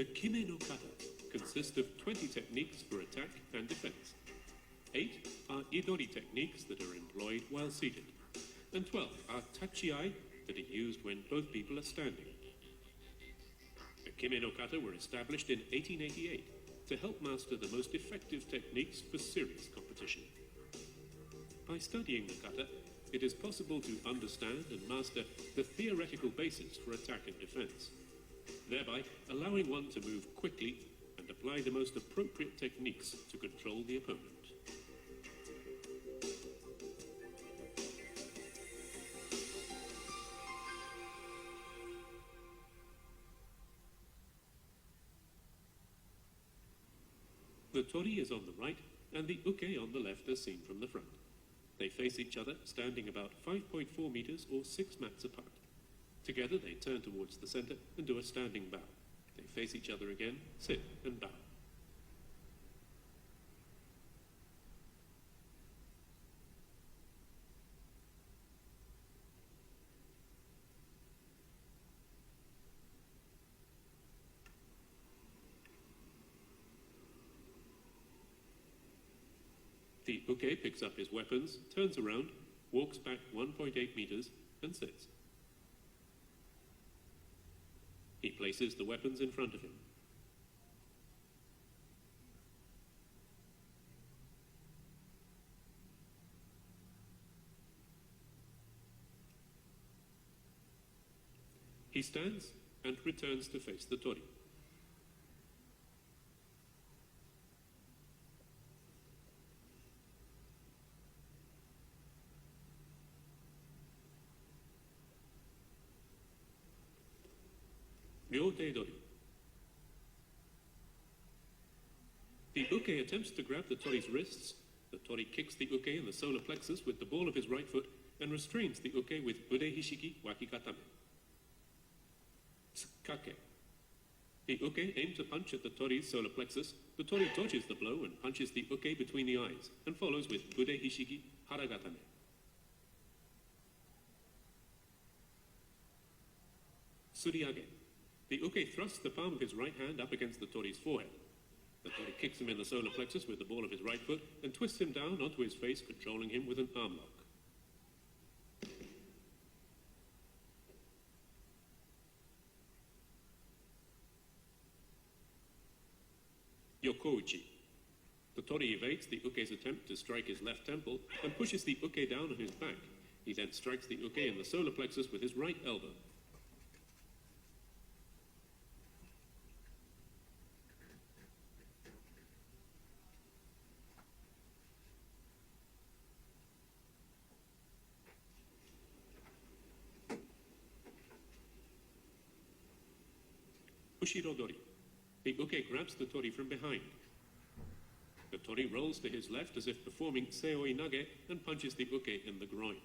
The Kime no Kata consists of 20 techniques for attack and defense. 8 are idori techniques that are employed while seated, and 12 are tachiai that are used when both people are standing. The Kime no Kata were established in 1888 to help master the most effective techniques for serious competition. By studying the kata, it is possible to understand and master the theoretical basis for attack and defense, thereby allowing one to move quickly and apply the most appropriate techniques to control the opponent. The tori is on the right and the uke on the left as seen from the front. They face each other, standing about 5.4 meters or 6 mats apart. Together they turn towards the center and do a standing bow. They face each other again, sit and bow. The uke picks up his weapons, turns around, walks back 1.8 meters, and sits. He places the weapons in front of him. He stands and returns to face the tori. Ryotei-dori. The uke attempts to grab the tori's wrists. The tori kicks the uke in the solar plexus with the ball of his right foot and restrains the uke with ude hishiki wakikatame. Tsukake. The uke aims to punch at the tori's solar plexus. The tori dodges the blow and punches the uke between the eyes and follows with ude hishiki haragatame. Suriage. The uke thrusts the palm of his right hand up against the tori's forehead. The tori kicks him in the solar plexus with the ball of his right foot and twists him down onto his face, controlling him with an arm lock. Yokouchi. The tori evades the uke's attempt to strike his left temple and pushes the uke down on his back. He then strikes the uke in the solar plexus with his right elbow. Ushiro-dori. The uke grabs the tori from behind. The tori rolls to his left as if performing seoi nage and punches the uke in the groin.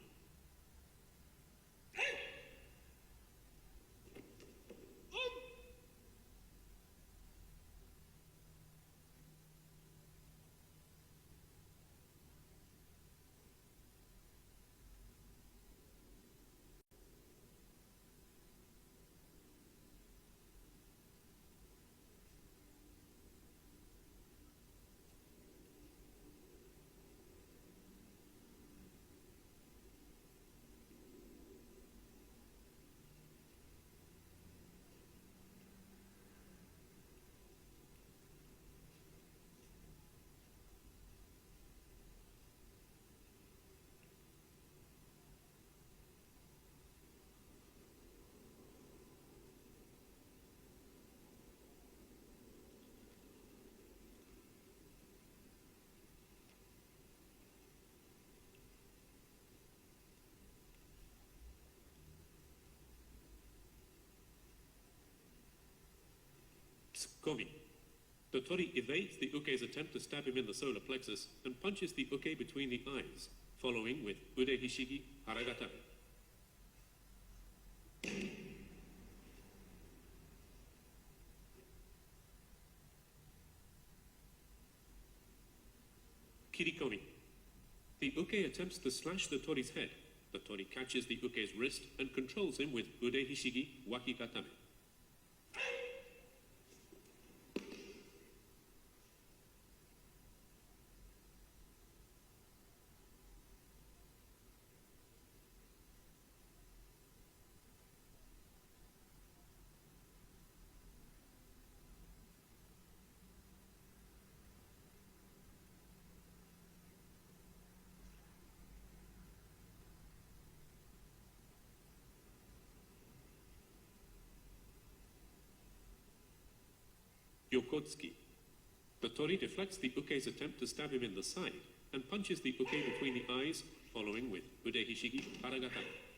Tsukomi. The tori evades the uke's attempt to stab him in the solar plexus and punches the uke between the eyes, following with ude hishigi haragatame. Kirikomi. The uke attempts to slash the tori's head. The tori catches the uke's wrist and controls him with ude hishigi wakikatame. Kotsuki. The tori deflects the uke's attempt to stab him in the side and punches the uke between the eyes, following with Ude Hishigi Haragatame.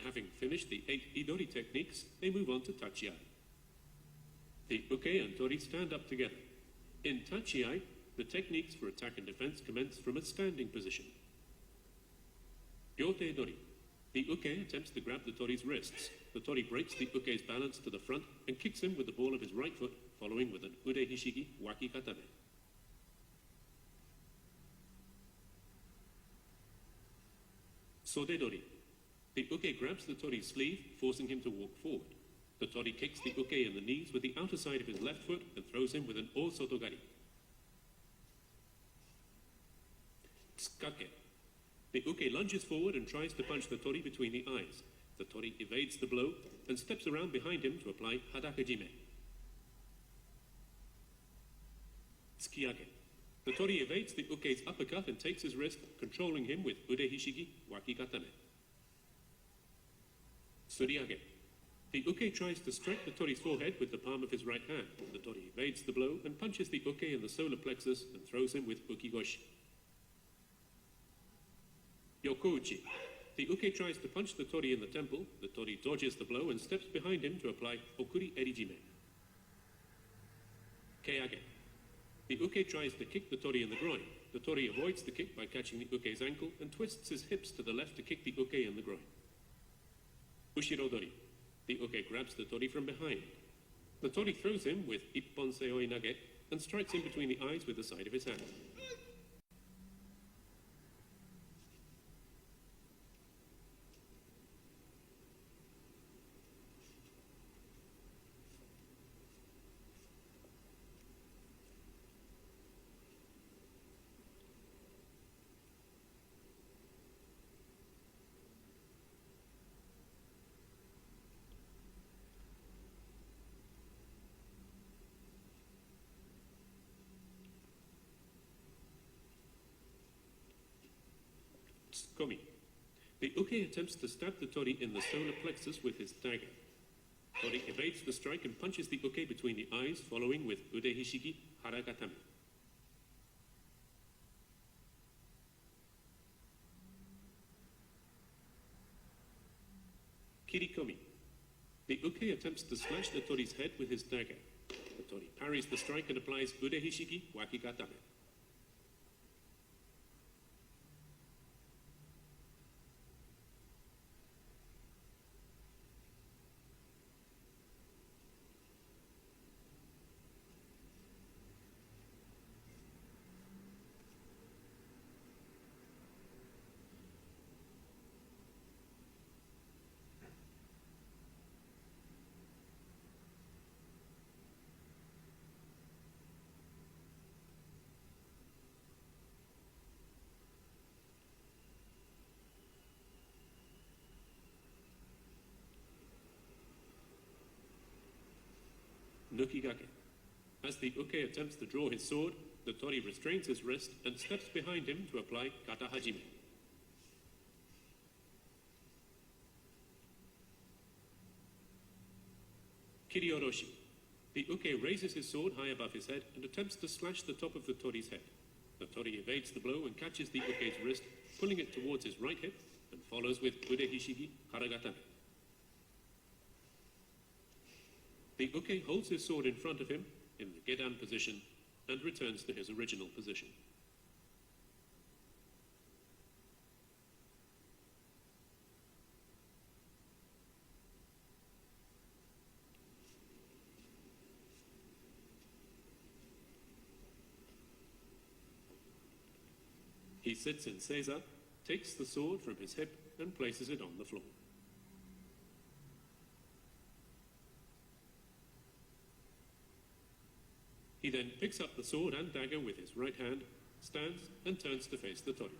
Having finished the 8 Idori techniques, they move on to Tachiai. The uke and tori stand up together. In Tachiai, the techniques for attack and defense commence from a standing position. Yote Dori. The uke attempts to grab the tori's wrists. The tori breaks the uke's balance to the front and kicks him with the ball of his right foot, following with an Ude Hishigi Waki Katame. Sode Dori. The uke grabs the tori's sleeve, forcing him to walk forward. The tori kicks the uke in the knees with the outer side of his left foot and throws him with an O Sotogari. Tsukake. The uke lunges forward and tries to punch the tori between the eyes. The tori evades the blow and steps around behind him to apply Hadakajime. Tsukiyage. The tori evades the uke's uppercut and takes his wrist, controlling him with Ude Hishigi Waki Katame. Suriage. The uke tries to strike the tori's forehead with the palm of his right hand. The tori evades the blow and punches the uke in the solar plexus and throws him with ukigoshi. Yokouchi. The uke tries to punch the tori in the temple. The tori dodges the blow and steps behind him to apply okuri erijime. Keiage. The uke tries to kick the tori in the groin. The tori avoids the kick by catching the uke's ankle and twists his hips to the left to kick the uke in the groin. Ushirodori. The uke grabs the tori from behind. The tori throws him with Ippon Seoi Nage and strikes him between the eyes with the side of his hand. Komi. The uke attempts to stab the tori in the solar plexus with his dagger. Tori evades the strike and punches the uke between the eyes, following with Ude Hishigi Haragatame. Kirikomi. The uke attempts to slash the tori's head with his dagger. The tori parries the strike and applies Ude Hishigi Waki Katame. Nukigake. As the uke attempts to draw his sword, the tori restrains his wrist and steps behind him to apply Kata Hajime. Kirioroshi. The uke raises his sword high above his head and attempts to slash the top of the tori's head. The tori evades the blow and catches the uke's wrist, pulling it towards his right hip, and follows with Ude Hishigi Haragatame. The uke holds his sword in front of him in the Gedan position and returns to his original position. He sits in seiza, takes the sword from his hip and places it on the floor. He then picks up the sword and dagger with his right hand, stands and turns to face the tori.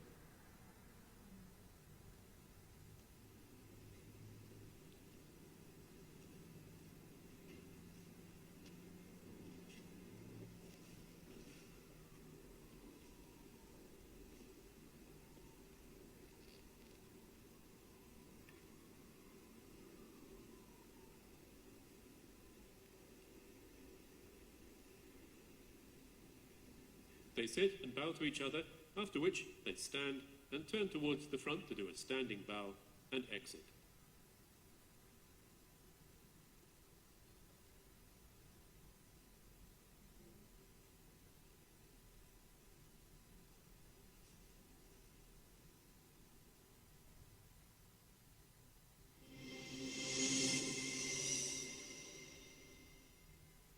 They sit and bow to each other, after which they stand and turn towards the front to do a standing bow and exit.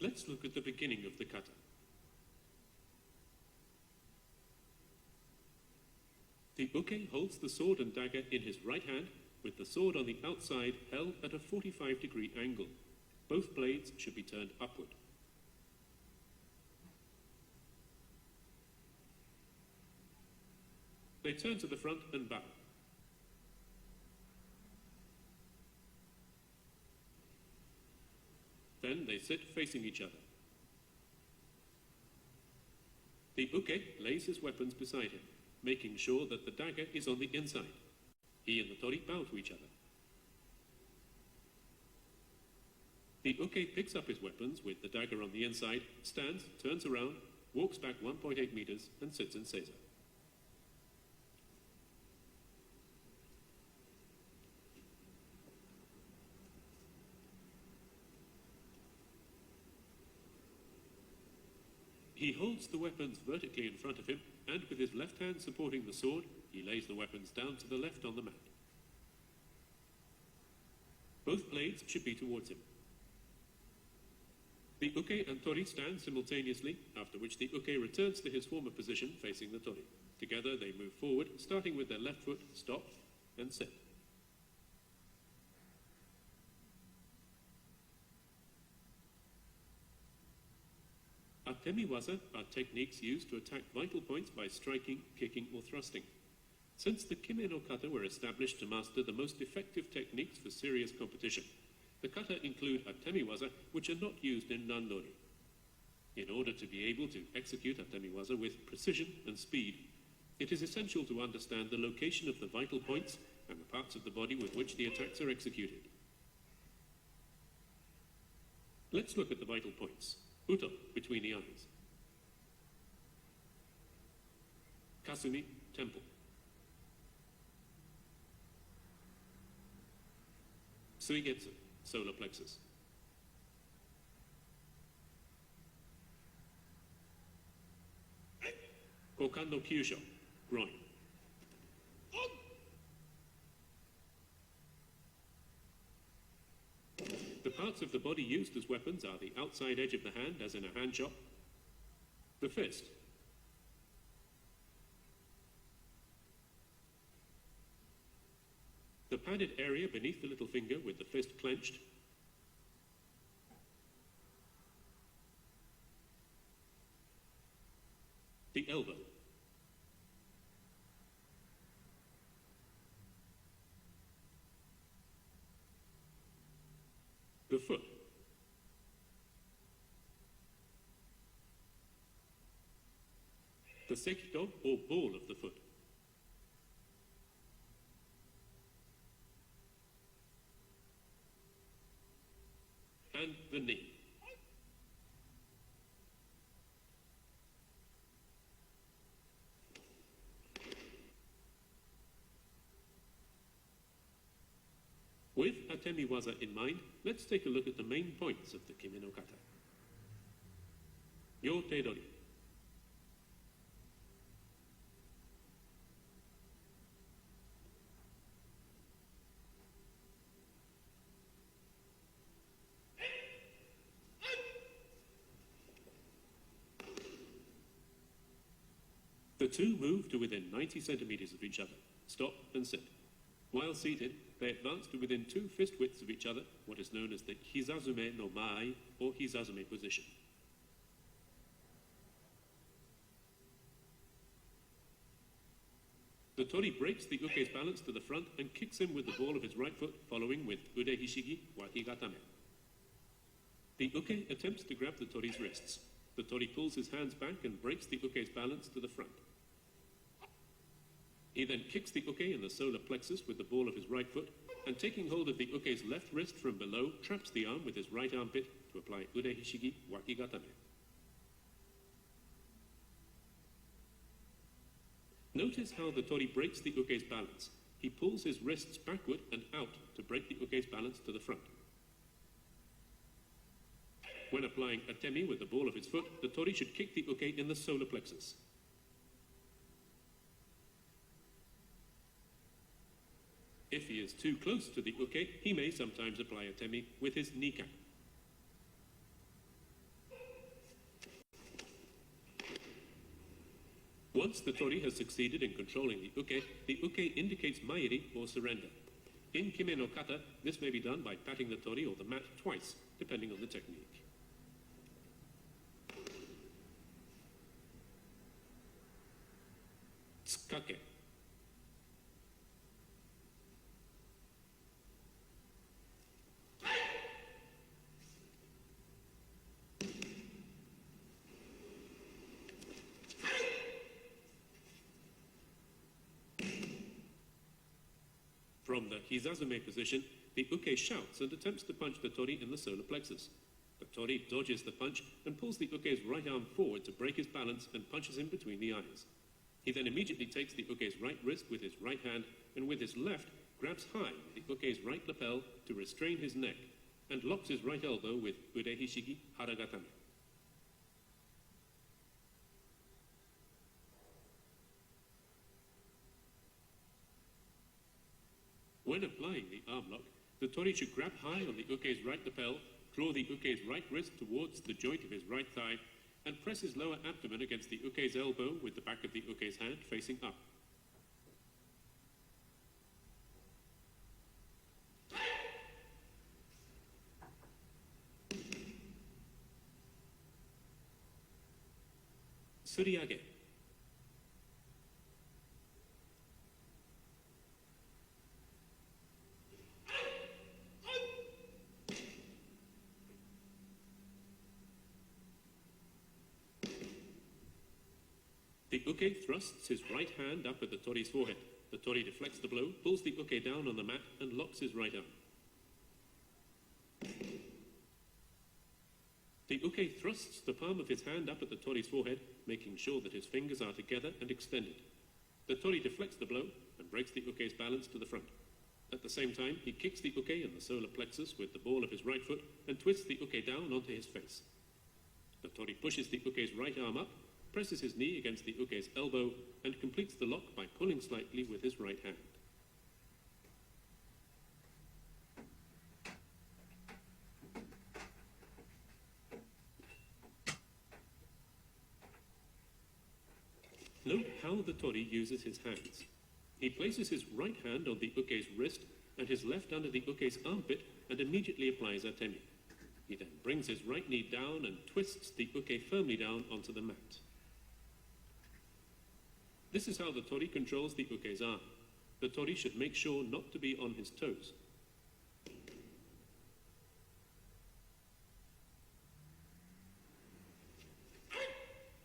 Let's look at the beginning of the kata. The uke holds the sword and dagger in his right hand, with the sword on the outside held at a 45-degree angle. Both blades should be turned upward. They turn to the front and bow. Then they sit facing each other. The uke lays his weapons beside him, making sure that the dagger is on the inside. He and the tori bow to each other. The uke picks up his weapons with the dagger on the inside, stands, turns around, walks back 1.8 meters, and sits in seiza. He holds the weapons vertically in front of him, and with his left hand supporting the sword, he lays the weapons down to the left on the mat. Both blades should be towards him. The uke and tori stand simultaneously, after which the uke returns to his former position facing the tori. Together they move forward, starting with their left foot, stop, and sit. Atemiwaza are techniques used to attack vital points by striking, kicking, or thrusting. Since the Kime no kata were established to master the most effective techniques for serious competition, the kata include atemiwaza, which are not used in nandori. In order to be able to execute atemiwaza with precision and speed, it is essential to understand the location of the vital points and the parts of the body with which the attacks are executed. Let's look at the vital points. Uto, between the eyes. Kasumi, temple. Suigetsu, solar plexus. Kokan no kyusho, groin. The parts of the body used as weapons are the outside edge of the hand, as in a hand chop, the fist, the padded area beneath the little finger with the fist clenched, the elbow, the foot, the sekito or ball of the foot, and the knee. With atemiwaza in mind, let's take a look at the main points of the Kime no kata. Yo teidori. The two move to within 90 centimeters of each other, stop and sit. While seated, they advance to within 2 fist widths of each other, what is known as the Hizazume no Mai or Hizazume position. The tori breaks the uke's balance to the front and kicks him with the ball of his right foot, following with ude hishigi wakigatame. The uke attempts to grab the tori's wrists. The tori pulls his hands back and breaks the uke's balance to the front. He then kicks the uke in the solar plexus with the ball of his right foot, and taking hold of the uke's left wrist from below, traps the arm with his right armpit to apply ude hishigi wakigatame. Notice how the tori breaks the uke's balance. He pulls his wrists backward and out to break the uke's balance to the front. When applying atemi with the ball of his foot, the tori should kick the uke in the solar plexus. If he is too close to the uke, he may sometimes apply atemi with his kneecap. Once the tori has succeeded in controlling the uke indicates mairi or surrender. In Kime no Kata, this may be done by patting the tori or the mat twice, depending on the technique. Tsukake. From the Hizazume position, the uke shouts and attempts to punch the tori in the solar plexus. The tori dodges the punch and pulls the uke's right arm forward to break his balance and punches him between the eyes. He then immediately takes the uke's right wrist with his right hand and with his left grabs high the uke's right lapel to restrain his neck and locks his right elbow with ude hishigi haragatame. When applying the arm lock, the tori should grab high on the uke's right lapel, draw the uke's right wrist towards the joint of his right thigh, and press his lower abdomen against the uke's elbow with the back of the uke's hand facing up. Suriage. The uke thrusts his right hand up at the tori's forehead. The tori deflects the blow, pulls the uke down on the mat, and locks his right arm. The uke thrusts the palm of his hand up at the tori's forehead, making sure that his fingers are together and extended. The tori deflects the blow and breaks the uke's balance to the front. At the same time, he kicks the uke in the solar plexus with the ball of his right foot and twists the uke down onto his face. The tori pushes the uke's right arm up, presses his knee against the uke's elbow, and completes the lock by pulling slightly with his right hand. Note how the tori uses his hands. He places his right hand on the uke's wrist and his left under the uke's armpit and immediately applies atemi. He then brings his right knee down and twists the uke firmly down onto the mat. This is how the tori controls the uke's arm. The tori should make sure not to be on his toes.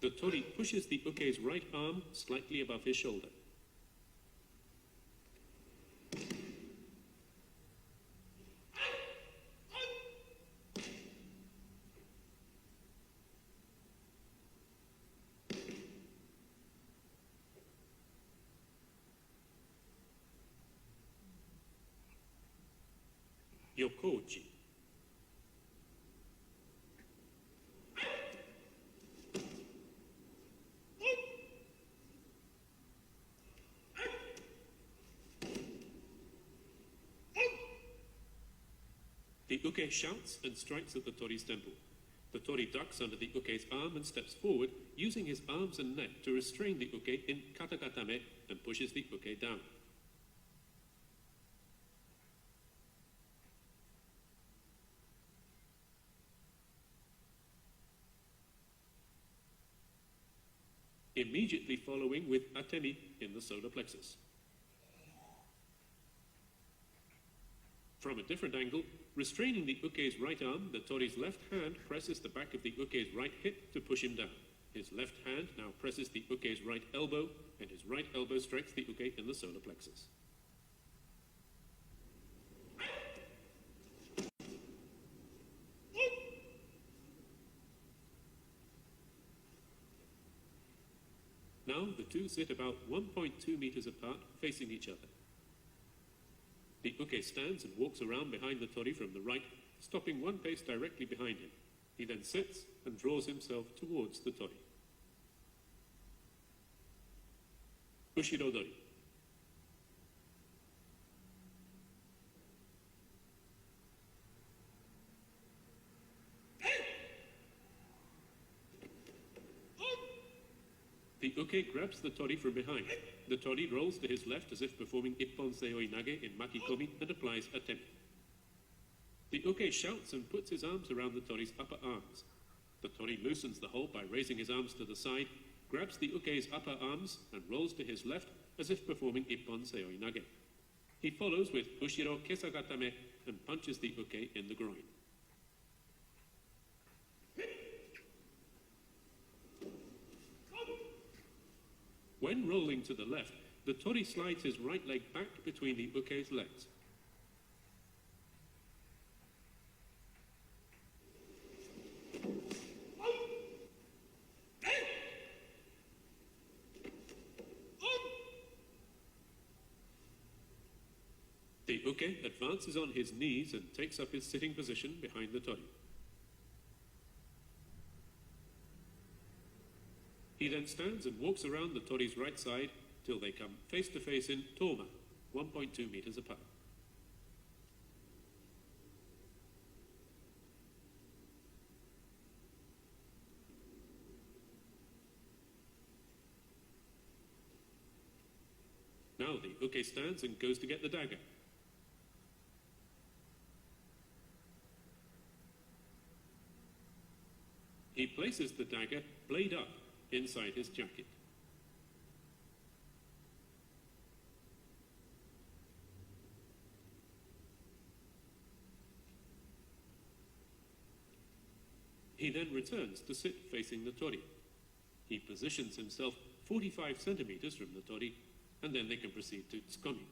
The tori pushes the uke's right arm slightly above his shoulder. Yokoji. The uke shouts and strikes at the tori's temple. The tori ducks under the uke's arm and steps forward, using his arms and neck to restrain the uke in Kata and pushes the uke down. Immediately following with atemi in the solar plexus. From a different angle, restraining the uke's right arm, the tori's left hand presses the back of the uke's right hip to push him down. His left hand now presses the uke's right elbow, and his right elbow strikes the uke in the solar plexus. Now the two sit about 1.2 meters apart, facing each other. The uke stands and walks around behind the tori from the right, stopping one pace directly behind him. He then sits and draws himself towards the tori. Ushiro dori. The uke grabs the tori from behind. The tori rolls to his left as if performing ippon seoi nage in makikomi and applies atemi. The uke shouts and puts his arms around the tori's upper arms. The tori loosens the hold by raising his arms to the side, grabs the uke's upper arms and rolls to his left as if performing ippon seoi nage. He follows with ushiro kesagatame and punches the uke in the groin. When rolling to the left, the tori slides his right leg back between the uke's legs. The uke advances on his knees and takes up his sitting position behind the tori. He then stands and walks around the tori's right side till they come face to face in toma, 1.2 meters apart. Now the uke stands and goes to get the dagger. He places the dagger, blade up, inside his jacket. He then returns to sit facing the tori. He positions himself 45 centimeters from the tori, and then they can proceed to tsukomi.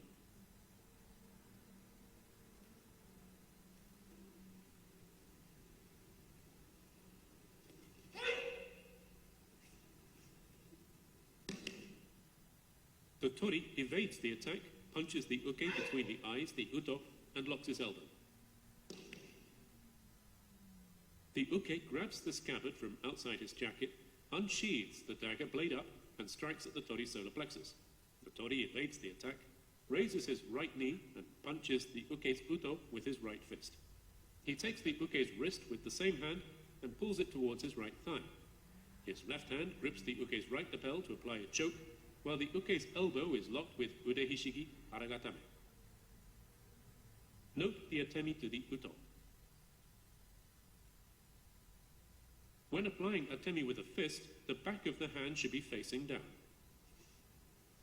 The tori evades the attack, punches the uke between the eyes, the uto, and locks his elbow. The uke grabs the scabbard from outside his jacket, unsheathes the dagger blade up, and strikes at the tori's solar plexus. The tori evades the attack, raises his right knee, and punches the uke's uto with his right fist. He takes the uke's wrist with the same hand and pulls it towards his right thigh. His left hand grips the uke's right lapel to apply a choke, while the uke's elbow is locked with ude hishigi aragatame. Note the atemi to the uto. When applying atemi with a fist, the back of the hand should be facing down.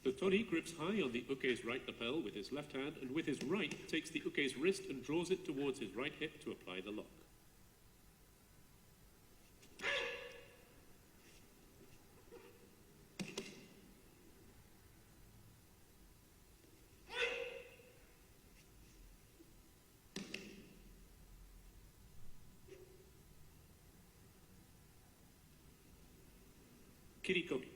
The tori grips high on the uke's right lapel with his left hand, and with his right takes the uke's wrist and draws it towards his right hip to apply the lock. Kirikomi.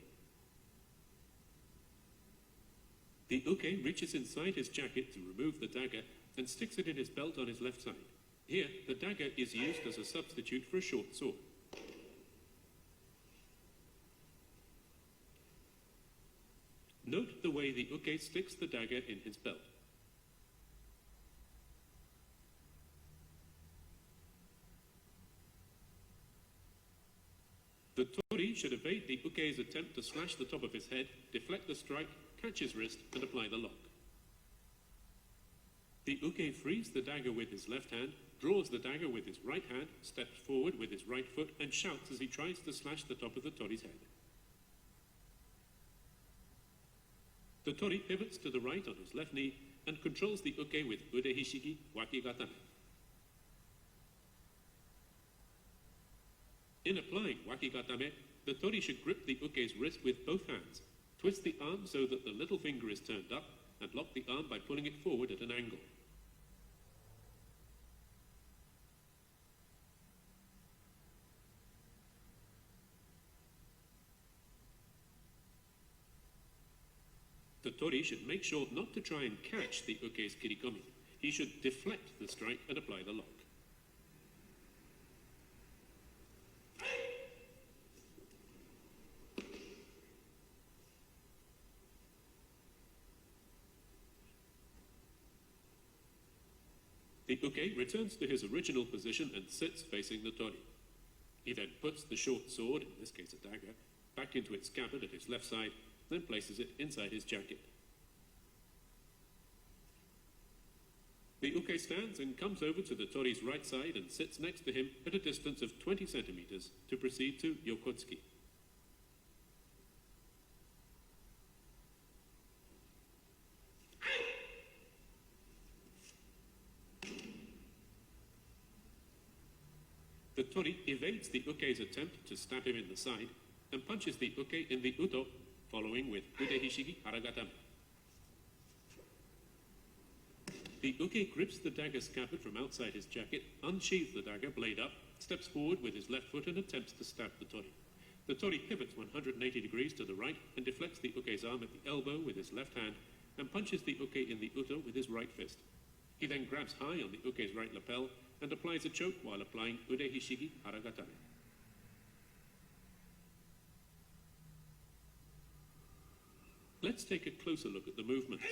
The uke reaches inside his jacket to remove the dagger and sticks it in his belt on his left side. Here, the dagger is used as a substitute for a short sword. Note the way the uke sticks the dagger in his belt. The tori tori should evade the uke's attempt to slash the top of his head, deflect the strike, catch his wrist, and apply the lock. The uke frees the dagger with his left hand, draws the dagger with his right hand, steps forward with his right foot, and shouts as he tries to slash the top of the tori's head. The tori pivots to the right on his left knee and controls the uke with ude hishigi wakigatame. In applying wakigatame, the tori should grip the uke's wrist with both hands, twist the arm so that the little finger is turned up, and lock the arm by pulling it forward at an angle. The tori should make sure not to try and catch the uke's kirikomi. He should deflect the strike and apply the lock. The uke returns to his original position and sits facing the tori. He then puts the short sword, in this case a dagger, back into its scabbard at his left side, then places it inside his jacket. The uke stands and comes over to the tori's right side and sits next to him at a distance of 20 centimeters to proceed to yokotsuki. The tori evades the uke's attempt to stab him in the side and punches the uke in the uto, following with ude hishigi haragatame. The uke grips the dagger scabbard from outside his jacket, unsheathes the dagger blade up, steps forward with his left foot and attempts to stab the tori. The tori pivots 180 degrees to the right and deflects the uke's arm at the elbow with his left hand and punches the uke in the uto with his right fist. He then grabs high on the uke's right lapel and applies a choke while applying ude hishigi haragatame. Let's take a closer look at the movements.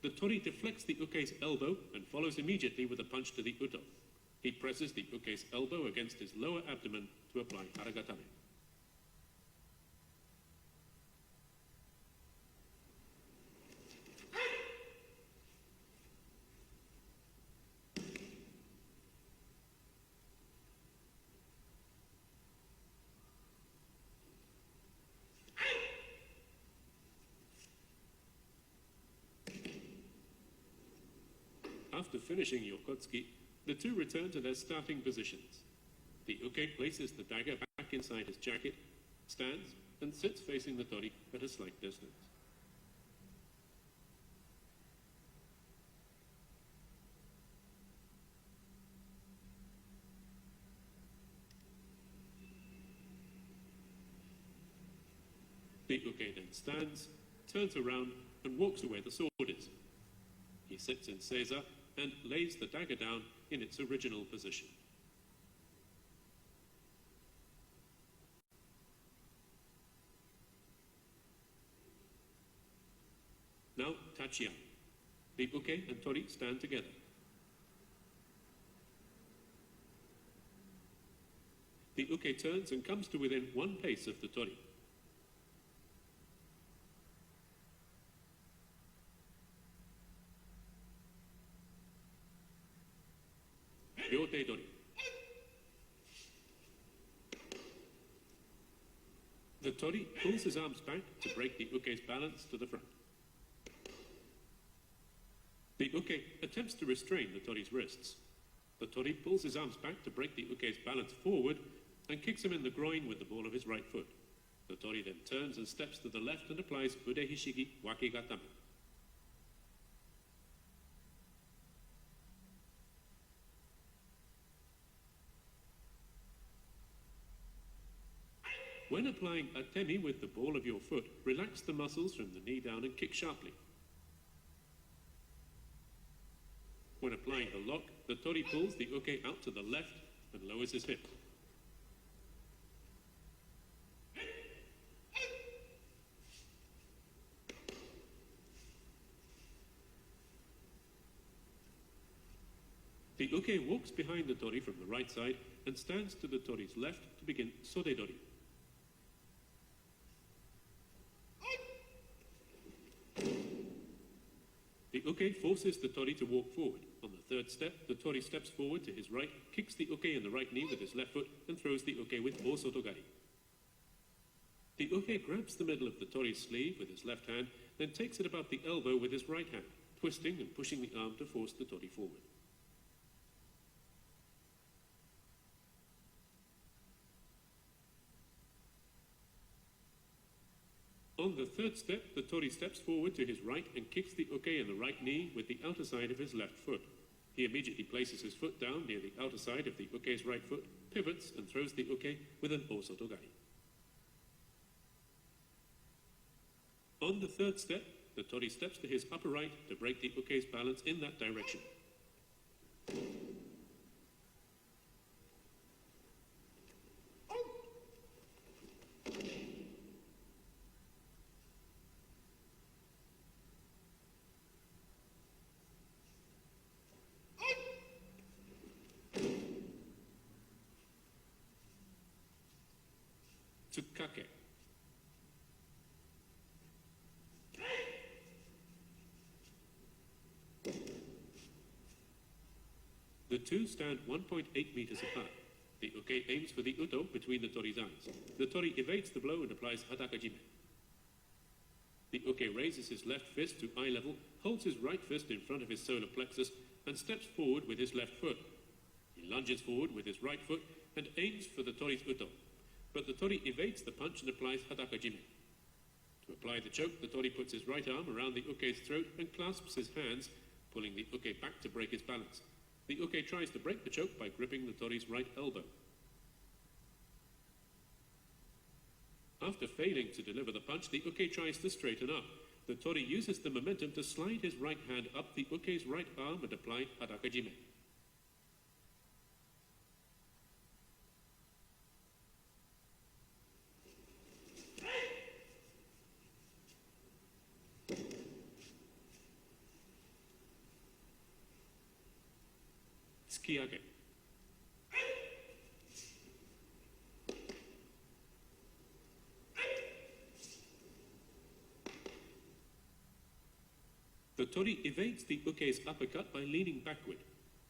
The tori deflects the uke's elbow and follows immediately with a punch to the uto. He presses the uke's elbow against his lower abdomen to apply haragatame. After finishing yokotsuki, the two return to their starting positions. The uke places the dagger back inside his jacket, stands, and sits facing the tori at a slight distance. The uke then stands, turns around, and walks to where the sword is. He sits in seiza and lays the dagger down in its original position. Now, tachiya. The uke and tori stand together. The uke turns and comes to within one pace of the tori. Ryote dori. The tori pulls his arms back to break the uke's balance to the front. The uke attempts to restrain the tori's wrists. The tori pulls his arms back to break the uke's balance forward and kicks him in the groin with the ball of his right foot. The tori then turns and steps to the left and applies ude hishigi wakigatame. When applying atemi with the ball of your foot, relax the muscles from the knee down and kick sharply. When applying the lock, the tori pulls the uke out to the left and lowers his hip. The uke walks behind the tori from the right side and stands to the tori's left to begin sodedori. uke forces the tori to walk forward. On the third step, the tori steps forward to his right, kicks the uke in the right knee with his left foot, and throws the uke with osotogari. The uke grabs the middle of the tori's sleeve with his left hand, then takes it about the elbow with his right hand, twisting and pushing the arm to force the tori forward. On the third step, the tori steps forward to his right and kicks the uke in the right knee with the outer side of his left foot. He immediately places his foot down near the outer side of the uke's right foot, pivots and throws the uke with an osotogari. On the third step, the tori steps to his upper right to break the uke's balance in that direction. Tsukake. The two stand 1.8 meters apart. The uke aims for the uto between the tori's eyes. The tori evades the blow and applies hatakajime. The uke raises his left fist to eye level, holds his right fist in front of his solar plexus, and steps forward with his left foot. He lunges forward with his right foot and aims for the tori's uto. But the tori evades the punch and applies hatakajime. To apply the choke, the tori puts his right arm around the uke's throat and clasps his hands, pulling the uke back to break his balance. The uke tries to break the choke by gripping the tori's right elbow. After failing to deliver the punch, the uke tries to straighten up. The tori uses the momentum to slide his right hand up the uke's right arm and apply hatakajime. Tsukiyage. The tori evades the uke's uppercut by leaning backward.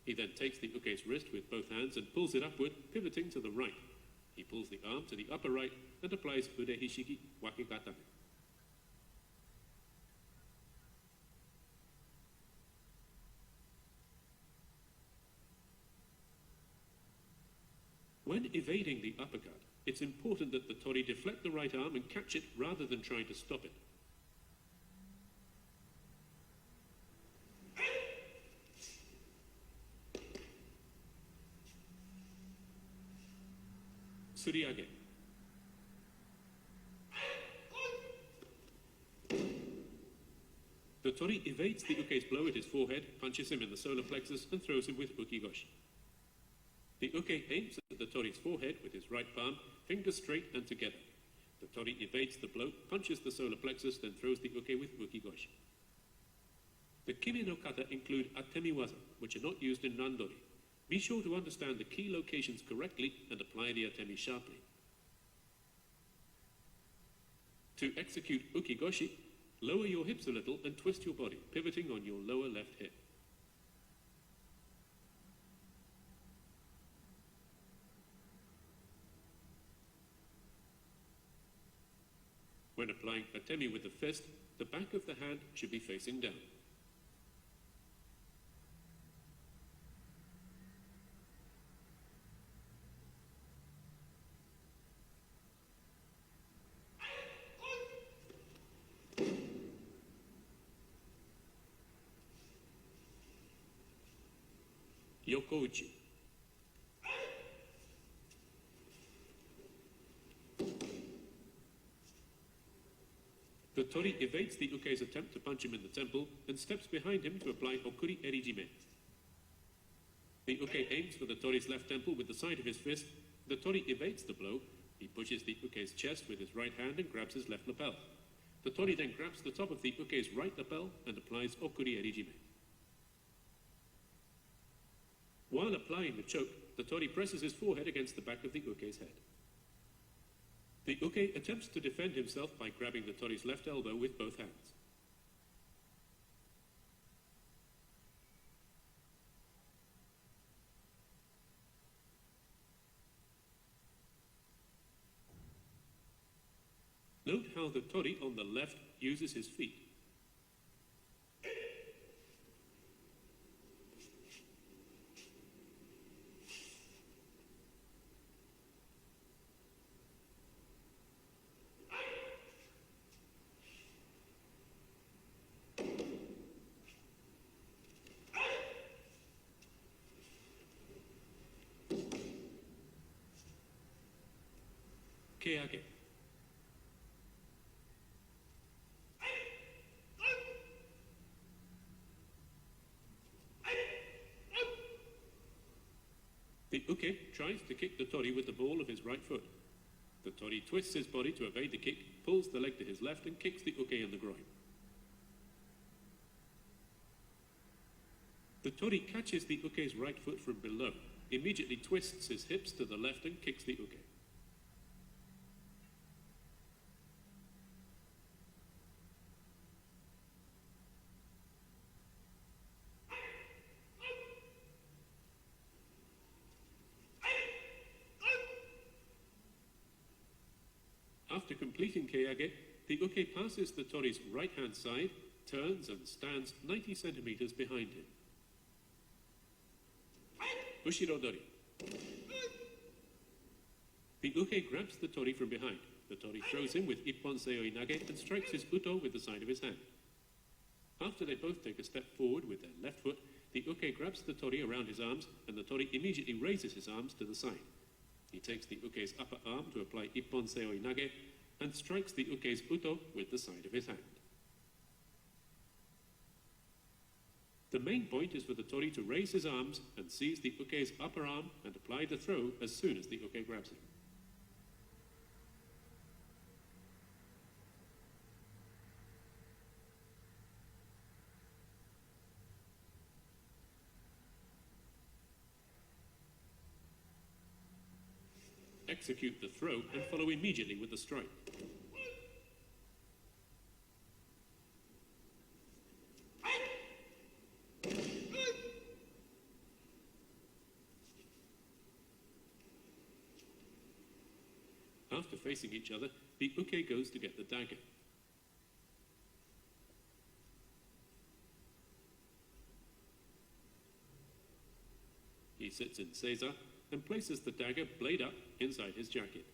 He then takes the uke's wrist with both hands and pulls it upward, pivoting to the right. He pulls the arm to the upper right and applies ude hishiki wakikatame. When evading the uppercut, it's important that the tori deflect the right arm and catch it rather than trying to stop it. Suriage. The tori evades the uke's blow at his forehead, punches him in the solar plexus, and throws him with ukigoshi. The uke aims at the tori's forehead with his right palm, fingers straight and together. The tori evades the blow, punches the solar plexus, then throws the uke with ukigoshi. The Kime no Kata include atemi waza, which are not used in randori. Be sure to understand the key locations correctly and apply the atemi sharply. To execute ukigoshi, lower your hips a little and twist your body, pivoting on your lower left hip. When applying atemi with the fist, the back of the hand should be facing down. Yokouchi. The tori evades the uke's attempt to punch him in the temple and steps behind him to apply okuri erijime. The uke aims for the tori's left temple with the side of his fist. The tori evades the blow. He pushes the uke's chest with his right hand and grabs his left lapel. The tori then grabs the top of the uke's right lapel and applies okuri erijime. While applying the choke, the tori presses his forehead against the back of the uke's head. The uke attempts to defend himself by grabbing the tori's left elbow with both hands. Note how the tori on the left uses his feet. Keage. The uke tries to kick the tori with the ball of his right foot. The tori twists his body to evade the kick, pulls the leg to his left and kicks the uke in the groin. The tori catches the uke's right foot from below, immediately twists his hips to the left and kicks the uke. After completing keage, the uke passes the tori's right-hand side, turns and stands 90 centimeters behind him. Ushirodori. The uke grabs the tori from behind. The tori throws him with ippon seoi nage and strikes his uto with the side of his hand. After they both take a step forward with their left foot, the uke grabs the tori around his arms and the tori immediately raises his arms to the side. He takes the uke's upper arm to apply ippon seoi nage and strikes the uke's uto with the side of his hand. The main point is for the tori to raise his arms and seize the uke's upper arm and apply the throw as soon as the uke grabs him. Execute the throw and follow immediately with the strike. After facing each other, the uke goes to get the dagger. He sits in seiza and places the dagger blade up inside his jacket.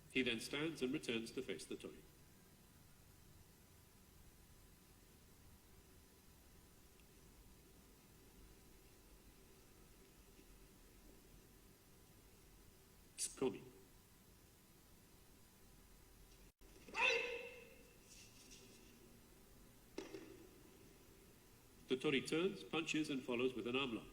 He then stands and returns to face the tori. Tsukomi. The tori turns, punches and follows with an arm lock.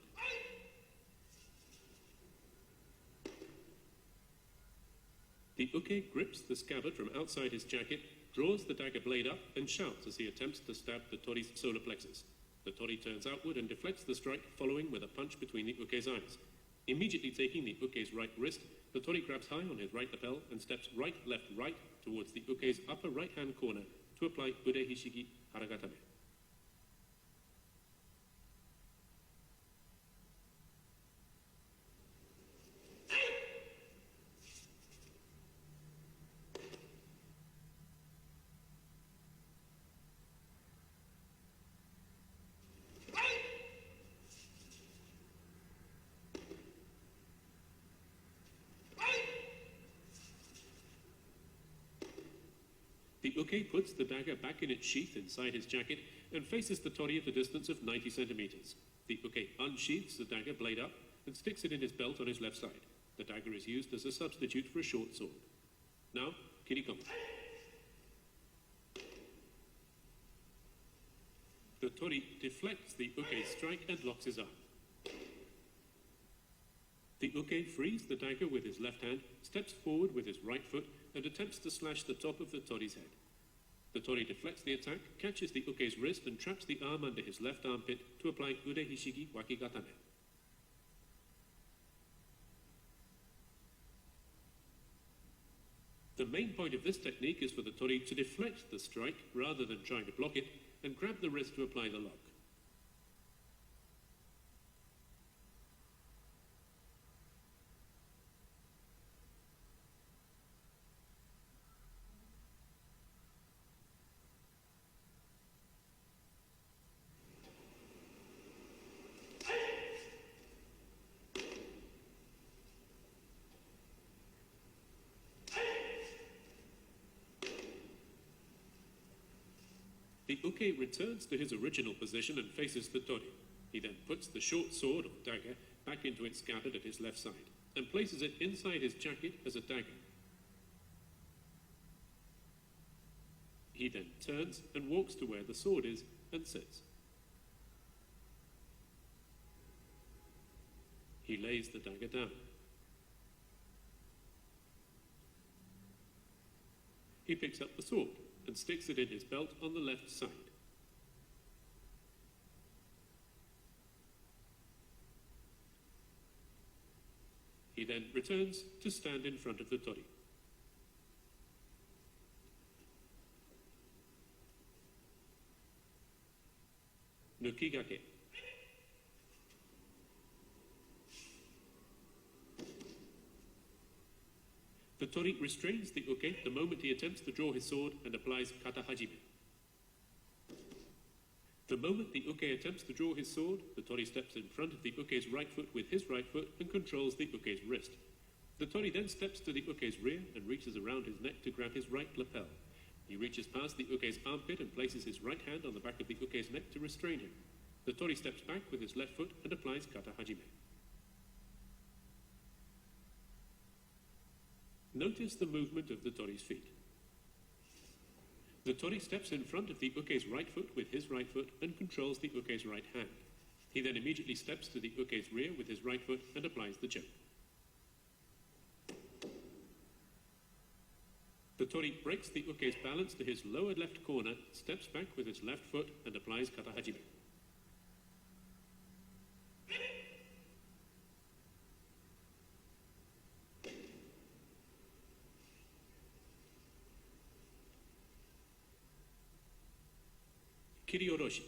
The uke grips the scabbard from outside his jacket, draws the dagger blade up and shouts as he attempts to stab the tori's solar plexus. The tori turns outward and deflects the strike, following with a punch between the uke's eyes. Immediately taking the uke's right wrist, the tori grabs high on his right lapel and steps right, left, right towards the uke's upper right-hand corner to apply ude hishigi haragatame. The uke puts the dagger back in its sheath inside his jacket and faces the tori at a distance of 90 centimeters. The uke unsheaths the dagger blade up and sticks it in his belt on his left side. The dagger is used as a substitute for a short sword. Now, kirikomi. The tori deflects the uke's strike and locks his arm. The uke frees the dagger with his left hand, steps forward with his right foot, and attempts to slash the top of the tori's head. The tori deflects the attack, catches the uke's wrist, and traps the arm under his left armpit to apply ude hishigi wakigatame. The main point of this technique is for the tori to deflect the strike rather than trying to block it, and grab the wrist to apply the lock. The uke returns to his original position and faces the tori. He then puts the short sword or dagger back into its scabbard at his left side and places it inside his jacket as a dagger. He then turns and walks to where the sword is and sits. He lays the dagger down. He picks up the sword and sticks it in his belt on the left side. He then returns to stand in front of the tori. Nukigake. The tori restrains the uke the moment he attempts to draw his sword and applies kata hajime. The moment the uke attempts to draw his sword, the tori steps in front of the uke's right foot with his right foot and controls the uke's wrist. The tori then steps to the uke's rear and reaches around his neck to grab his right lapel. He reaches past the uke's armpit and places his right hand on the back of the uke's neck to restrain him. The tori steps back with his left foot and applies kata hajime. Notice the movement of the tori's feet. The tori steps in front of the uke's right foot with his right foot and controls the uke's right hand. He then immediately steps to the uke's rear with his right foot and applies the choke. The tori breaks the uke's balance to his lower left corner, steps back with his left foot and applies kata hajime. Kirioroshi.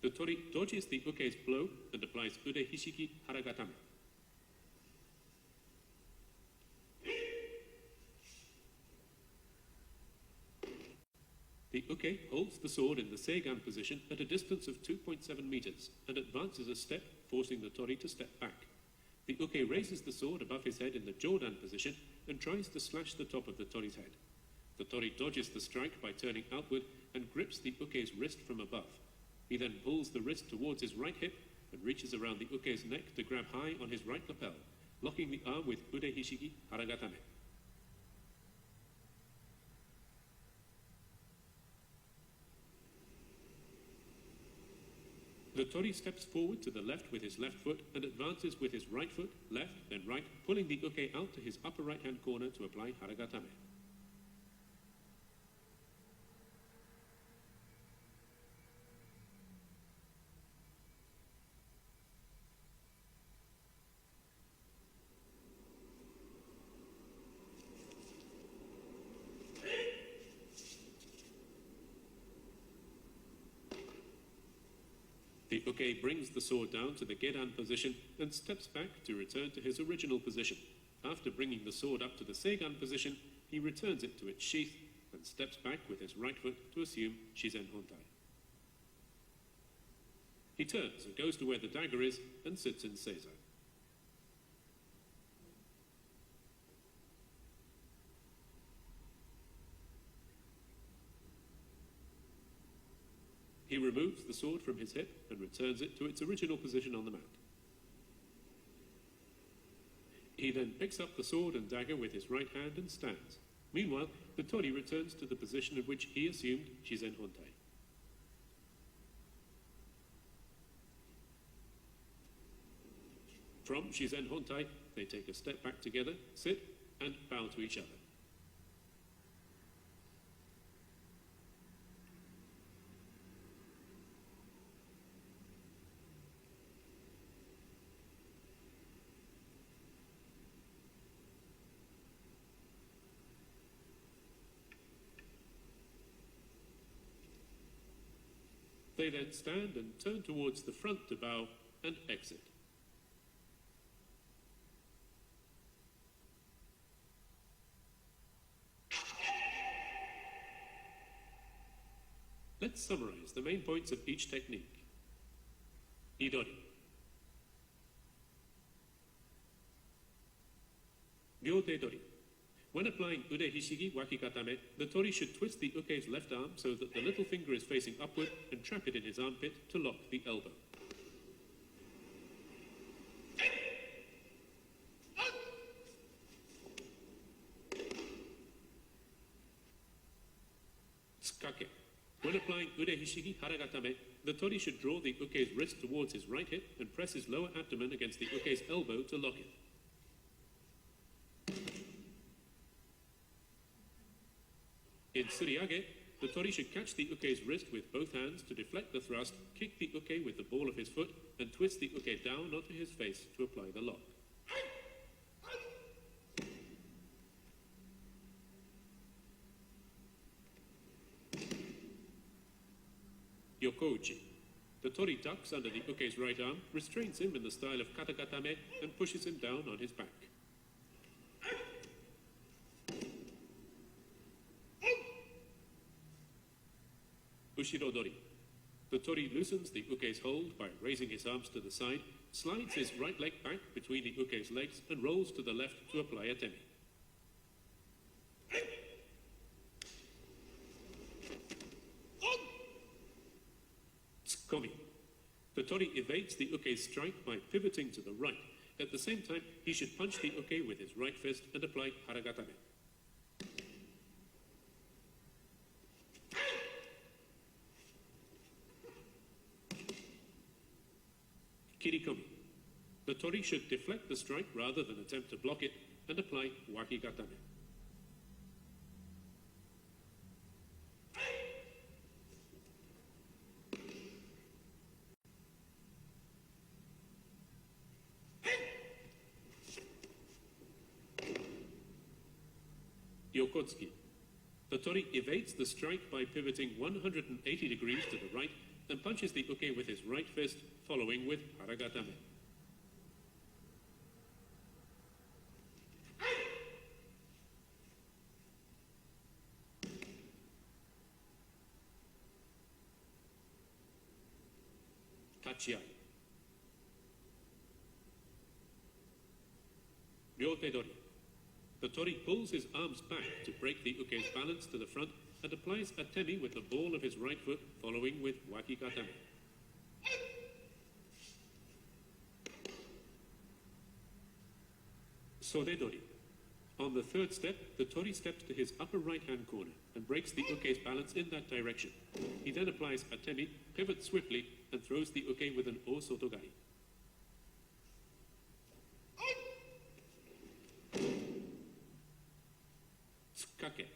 The tori dodges the uke's blow and applies ude hishiki haragatame. The uke holds the sword in the seigan position at a distance of 2.7 meters and advances a step, forcing the tori to step back. The uke raises the sword above his head in the jodan position and tries to slash the top of the tori's head. The tori dodges the strike by turning outward and grips the uke's wrist from above. He then pulls the wrist towards his right hip and reaches around the uke's neck to grab high on his right lapel, locking the arm with ude hishiki haragatame. The tori steps forward to the left with his left foot and advances with his right foot, left, then right, pulling the uke out to his upper right-hand corner to apply haragatame. The uke brings the sword down to the gedan position and steps back to return to his original position. After bringing the sword up to the seigan position, he returns it to its sheath and steps back with his right foot to assume shizen hontai. He turns and goes to where the dagger is and sits in seiza. He removes the sword from his hip and returns it to its original position on the mat. He then picks up the sword and dagger with his right hand and stands. Meanwhile, the tori returns to the position in which he assumed shizen hontai. From shizen hontai, they take a step back together, sit, and bow to each other. They then stand and turn towards the front to bow and exit. Let's summarize the main points of each technique. Idori. Ryote Dori. When applying Ude Hishigi Wakikatame, the tori should twist the uke's left arm so that the little finger is facing upward and trap it in his armpit to lock the elbow. Tsukake. When applying Ude Hishigi Haragatame, the tori should draw the uke's wrist towards his right hip and press his lower abdomen against the uke's elbow to lock it. In Suriage, the tori should catch the uke's wrist with both hands to deflect the thrust, kick the uke with the ball of his foot, and twist the uke down onto his face to apply the lock. Yokouchi. The tori ducks under the uke's right arm, restrains him in the style of Kata Katame, and pushes him down on his back. Ushirodori. The tori loosens the uke's hold by raising his arms to the side, slides his right leg back between the uke's legs, and rolls to the left to apply a temi. Tsukomi. The tori evades the uke's strike by pivoting to the right. At the same time, he should punch the uke with his right fist and apply haragatame. Kirikomi. The tori should deflect the strike rather than attempt to block it and apply wakigatame. Yokotsuki. The tori evades the strike by pivoting 180 degrees to the right and punches the uke with his right fist, following with haragatame. Tachiai. Ryote Dori. The tori pulls his arms back to break the uke's balance to the front and applies a temi with the ball of his right foot, following with wakigatame. Sodedori. On the third step, the tori steps to his upper right-hand corner and breaks the uke's balance in that direction. He then applies a temi, pivots swiftly, and throws the uke with an o-sotogari. Tsukake.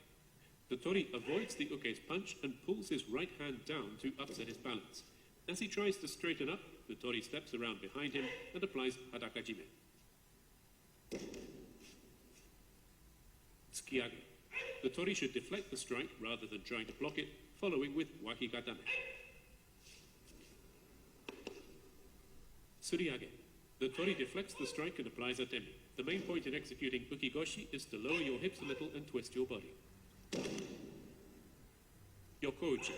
The tori avoids the uke's punch and pulls his right hand down to upset his balance. As he tries to straighten up, the tori steps around behind him and applies hadakajime. Tsukiage. The tori should deflect the strike rather than trying to block it, following with wakigatame. Suriage. The tori deflects the strike and applies a temi. The main point in executing ukigoshi is to lower your hips a little and twist your body. Yokouchi.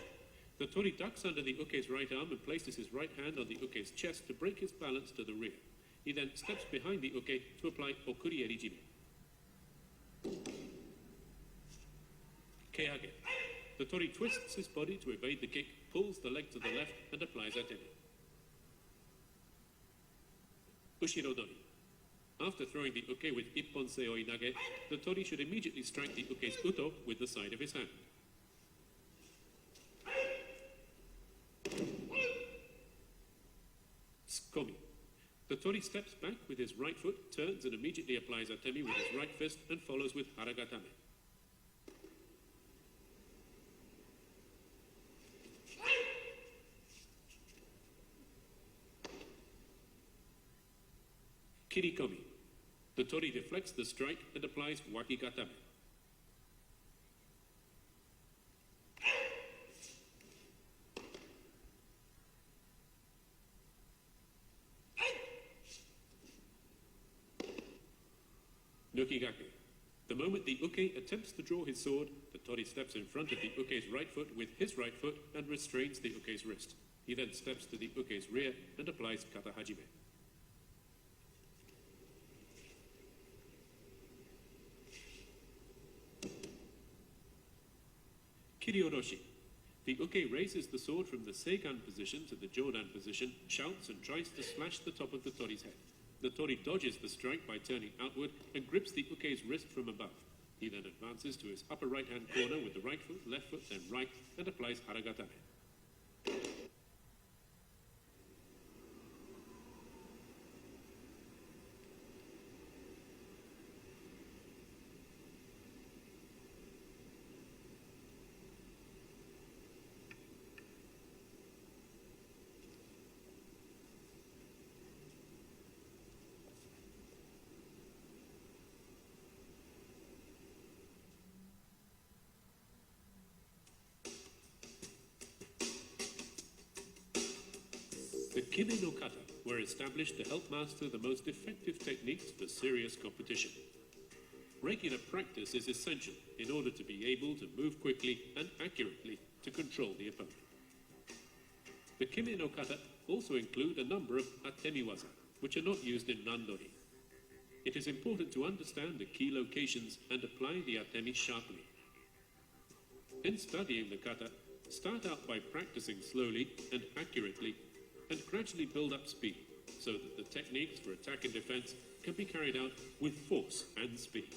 The tori ducks under the uke's right arm and places his right hand on the uke's chest to break his balance to the rear. He then steps behind the uke to apply okurieri jime. Keage. The tori twists his body to evade the kick, pulls the leg to the left, and applies a temi. Ushirodori. After throwing the uke with ippon seoi nage, the tori should immediately strike the uke's uto with the side of his hand. Tsukomi. The tori steps back with his right foot, turns and immediately applies a temi with his right fist and follows with haragatame. Kirikomi. The tori deflects the strike and applies wakigatame. Nukigake. The moment the uke attempts to draw his sword, the tori steps in front of the uke's right foot with his right foot and restrains the uke's wrist. He then steps to the uke's rear and applies kata hajime. Kirioroshi. The uke raises the sword from the seigan position to the jodan position, shouts and tries to slash the top of the tori's head. The tori dodges the strike by turning outward and grips the uke's wrist from above. He then advances to his upper right-hand corner with the right foot, left foot, then right, and applies haragatame. The Kime no Kata were established to help master the most effective techniques for serious competition. Regular practice is essential in order to be able to move quickly and accurately to control the opponent. The Kime no Kata also include a number of atemiwaza, which are not used in randori. It is important to understand the key locations and apply the atemi sharply. In studying the kata, start out by practicing slowly and accurately and gradually build up speed so that the techniques for attack and defense can be carried out with force and speed.